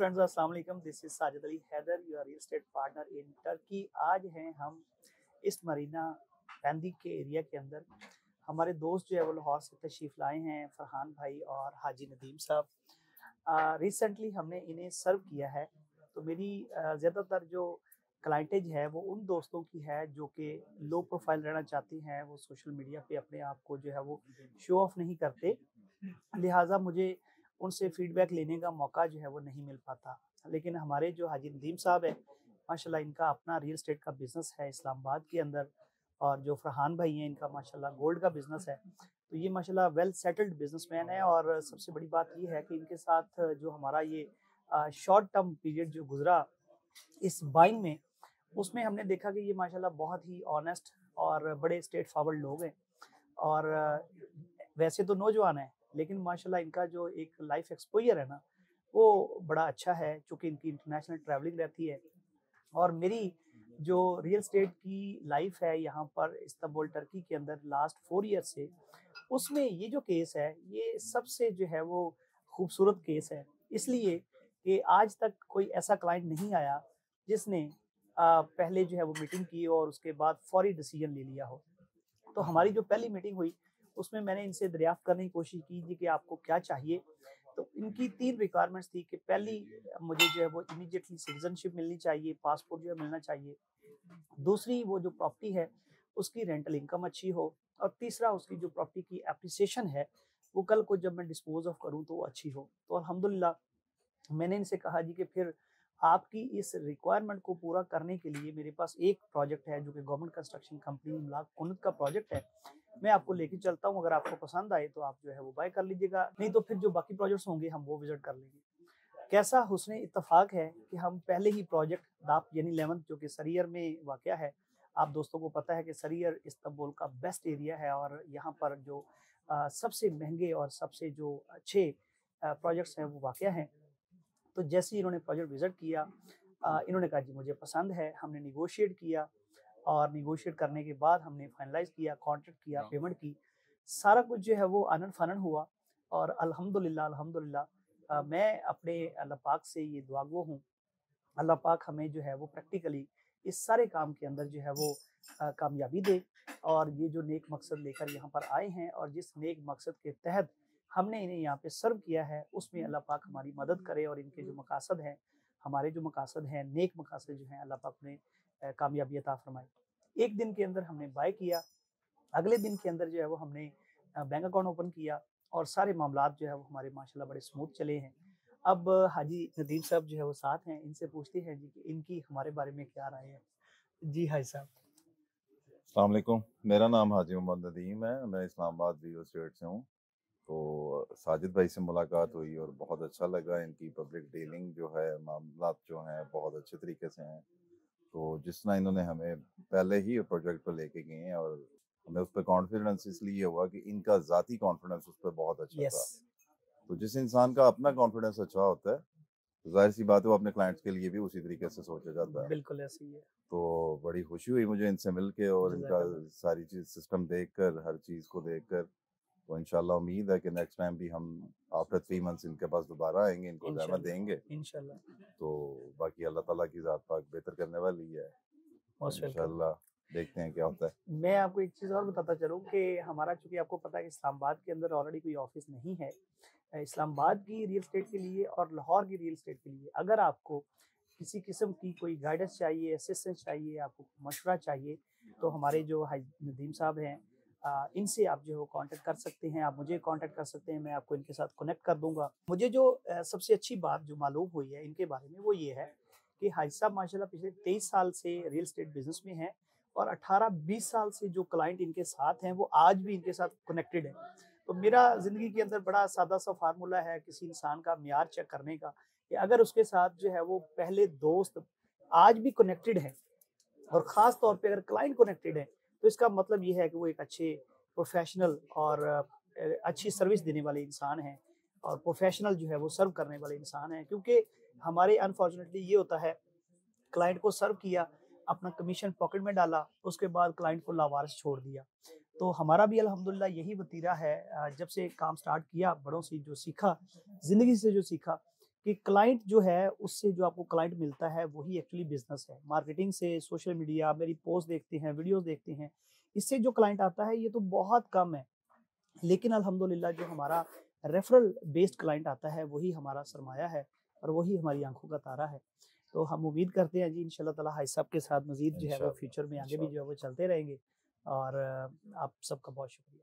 Friends, अस्सलाम वालेकुम। This is Sajid Ali Haider, your real estate partner in Turkey. आज हैं हम इस मरीना पैंदी के एरिया के अंदर। हमारे दोस्त जो है वो लाहौर से तशरीफ़ लाए हैं, फरहान भाई और हाजी नदीम साहब। रिसेंटली हमने इन्हें सर्व किया है। तो मेरी ज़्यादातर जो क्लाइंटेज है वो उन दोस्तों की है जो कि लो प्रोफाइल रहना चाहती हैं, वो सोशल मीडिया पे अपने आप को जो है वो शो ऑफ नहीं करते, लिहाजा मुझे उनसे फीडबैक लेने का मौका जो है वो नहीं मिल पाता। लेकिन हमारे जो हाजी नदीम साहब हैं, माशाल्लाह इनका अपना रियल एस्टेट का बिज़नेस है इस्लामाबाद के अंदर, और जो फरहान भाई हैं इनका माशाल्लाह गोल्ड का बिज़नेस है। तो ये माशाल्लाह वेल सेटल्ड बिज़नेसमैन है। और सबसे बड़ी बात ये है कि इनके साथ जो हमारा ये शॉर्ट टर्म पीरियड जो गुज़रा इस बाइंग में, उसमें हमने देखा कि ये माशाल्लाह बहुत ही ऑनेस्ट और बड़े स्ट्रेट फॉरवर्ड लोग हैं। और वैसे तो नौजवान है, लेकिन माशाल्लाह इनका जो एक लाइफ एक्सपोजर है ना, वो बड़ा अच्छा है, चूँकि इनकी इंटरनेशनल ट्रैवलिंग रहती है। और मेरी जो रियल एस्टेट की लाइफ है यहाँ पर इस्तांबुल टर्की के अंदर लास्ट 4 ईयर से, उसमें ये जो केस है ये सबसे जो है वो खूबसूरत केस है। इसलिए कि आज तक कोई ऐसा क्लाइंट नहीं आया जिसने पहले जो है वो मीटिंग की और उसके बाद फौरी डिसीजन ले लिया हो। तो हमारी जो पहली मीटिंग हुई उसमें मैंने इनसे दरियाफ्त करने की कोशिश की जी कि आपको क्या चाहिए। तो इनकी 3 रिक्वायरमेंट्स थी कि पहली, मुझे जो है वो इमीडिएटली सिटीजनशिप मिलनी चाहिए, पासपोर्ट जो है मिलना चाहिए। दूसरी, वो जो प्रॉपर्टी है उसकी रेंटल इनकम अच्छी हो। और तीसरा, उसकी जो प्रॉपर्टी की एप्रिसिएशन है वो कल को जब मैं डिस्पोज ऑफ करूँ तो वो अच्छी हो। तो अल्हम्दुलिल्लाह मैंने इनसे कहा जी कि फिर आपकी इस रिक्वायरमेंट को पूरा करने के लिए मेरे पास एक प्रोजेक्ट है जो कि गवर्नमेंट कंस्ट्रक्शन कंपनी इमलाक कुनत का प्रोजेक्ट है। मैं आपको लेके चलता हूँ, अगर आपको पसंद आए तो आप जो है वो बाय कर लीजिएगा, नहीं तो फिर जो बाकी प्रोजेक्ट्स होंगे हम वो विजिट कर लेंगे। कैसा हुस्न इत्तेफाक है कि हम पहले ही प्रोजेक्ट दाप यानी 11 जो कि सरियर में वाक़या है। आप दोस्तों को पता है कि सरियर इस्तांबुल का बेस्ट एरिया है और यहाँ पर जो सबसे महंगे और सबसे जो अच्छे प्रोजेक्ट्स हैं वो वाक़या हैं। तो जैसे ही इन्होंने प्रोजेक्ट विज़िट किया, इन्होंने कहा जी मुझे पसंद है। हमने नेगोशिएट किया और नेगोशिएट करने के बाद हमने फाइनलाइज़ किया, कॉन्ट्रैक्ट किया, पेमेंट की। सारा कुछ जो है वो आनन-फानन हुआ। और अल्हम्दुलिल्लाह मैं अपने अल्लाह पाक से ये दुआगो हूँ, अल्लाह पाक हमें जो है वो प्रैक्टिकली इस सारे काम के अंदर जो है वो कामयाबी दे। और ये जो नेक मकसद लेकर यहाँ पर आए हैं और जिस नेक मकसद के तहत हमने इन्हें यहाँ पे सर्व किया है, उसमें अल्लाह पाक हमारी मदद करे और इनके जो मकासद हैं, हमारे जो मकासद हैं, नेक मकासद जो हैं, अल्लाह पाक उन्हें कामयाबी अता फरमाए। एक दिन के अंदर हमने बाय किया, अगले दिन के अंदर जो है वो हमने बैंक अकाउंट ओपन किया और सारे मामलात जो है वो हमारे माशाल्लाह बड़े स्मूथ चले हैं। अब हाजी नदीम साहब जो है वो साथ हैं, इनसे पूछते हैं जी कि इनकी हमारे बारे में क्या राय है। जी हाजी साहब। अस्सलाम वालेकुम। मेरा नाम हाजी मोहम्मद नदीम है। मैं इस्लामाबाद रियल एस्टेट से हूँ। तो साजिद भाई से मुलाकात हुई और बहुत अच्छा लगा। इनकी पब्लिक डीलिंग जो है, मामलात जो हैं बहुत अच्छे तरीके से हैं। तो जिस तरह इन्होंने हमें पहले ही प्रोजेक्ट पर लेके गए हैं और हमें उस पर कॉन्फिडेंस इसलिए हुआ कि इनका ज़ाती कॉन्फिडेंस उस पर बहुत अच्छा यस, था। तो जिस इंसान का अपना कॉन्फिडेंस अच्छा होता है, तो जाहिर सी बात है वो अपने क्लाइंट्स के लिए भी उसी तरीके से सोचा जाता है। बिल्कुल ऐसे ही है। तो बड़ी खुशी हुई मुझे इनसे मिल के और इनका जज़ाकल्लाह। सारी चीज़ सिस्टम देखकर, हर चीज़ को देखकर। तो इंशाल्लाह उम्मीद है कि नेक्स्ट टाइम भी हम आफ्टर 3 मंथ्स इनके पास दोबारा आएंगे, इनको ज़हमत देंगे। इंशाल्लाह, इंशाल्लाह। तो बाकी अल्लाह ताला की ज़ात पाक बेहतर करने वाली है। तो मोस्ट वेलकम। इंशाल्लाह देखते हैं क्या होता है। मैं आपको एक चीज़ और बताता चलूँ कि हमारा, चूँकि आपको पता है कि इस्लामाबाद के अंदर ऑलरेडी कोई ऑफ़िस नहीं है। इस्लामाबाद की रियल एस्टेट के लिए और लाहौर की रियल एस्टेट के लिए अगर आपको किसी किस्म की कोई गाइडेंस चाहिए, असिस्टेंस चाहिए, आपको मशवरा चाहिए, तो हमारे जो हाजी नदीम साहब हैं, इनसे आप जो है वो कॉन्टैक्ट कर सकते हैं। आप मुझे कॉन्टैक्ट कर सकते हैं, मैं आपको इनके साथ कनेक्ट कर दूँगा। मुझे जो सबसे अच्छी बात जो मालूम हुई है इनके बारे में वो ये है कि हाजी साहब माशाल्लाह पिछले 23 साल से रियल एस्टेट बिज़नेस में हैं और 18-20 साल से जो क्लाइंट इनके साथ हैं वो आज भी इनके साथ कनेक्टेड हैं। तो मेरा ज़िंदगी के अंदर बड़ा सादा-सा फ़ॉर्मूला है किसी इंसान का म्यार चेक करने का, कि अगर उसके साथ जो है वो पहले दोस्त आज भी कनेक्टेड हैं और ख़ास तौर पे अगर क्लाइंट कनेक्टेड है, तो इसका मतलब ये है कि वो एक अच्छे प्रोफ़ेशनल और अच्छी सर्विस देने वाले इंसान हैं और प्रोफ़ेशनल जो है वो सर्व करने वाले इंसान हैं। क्योंकि हमारे अनफॉर्चुनेटली ये होता है, क्लाइंट को सर्व किया, अपना कमीशन पॉकेट में डाला, उसके बाद क्लाइंट को लावारिस छोड़ दिया। तो हमारा भी अल्हम्दुलिल्लाह यही वतीरा है। जब से काम स्टार्ट किया, बड़ों से जो सीखा, ज़िंदगी से जो सीखा, कि क्लाइंट जो है उससे जो आपको क्लाइंट मिलता है वही एक्चुअली बिजनेस है। मार्केटिंग से, सोशल मीडिया, मेरी पोस्ट देखते हैं, वीडियोस देखते हैं, इससे जो क्लाइंट आता है ये तो बहुत कम है। लेकिन अल्हम्दुलिल्लाह जो हमारा रेफरल बेस्ड क्लाइंट आता है वही हमारा सरमाया है और वही हमारी आंखों का तारा है। तो हम उम्मीद करते हैं जी इंशाल्लाह ताला हाई साहब के साथ मज़ीद जो है वो फ्यूचर में आगे भी जो है वो चलते रहेंगे और आप सबका बहुत शुक्रिया।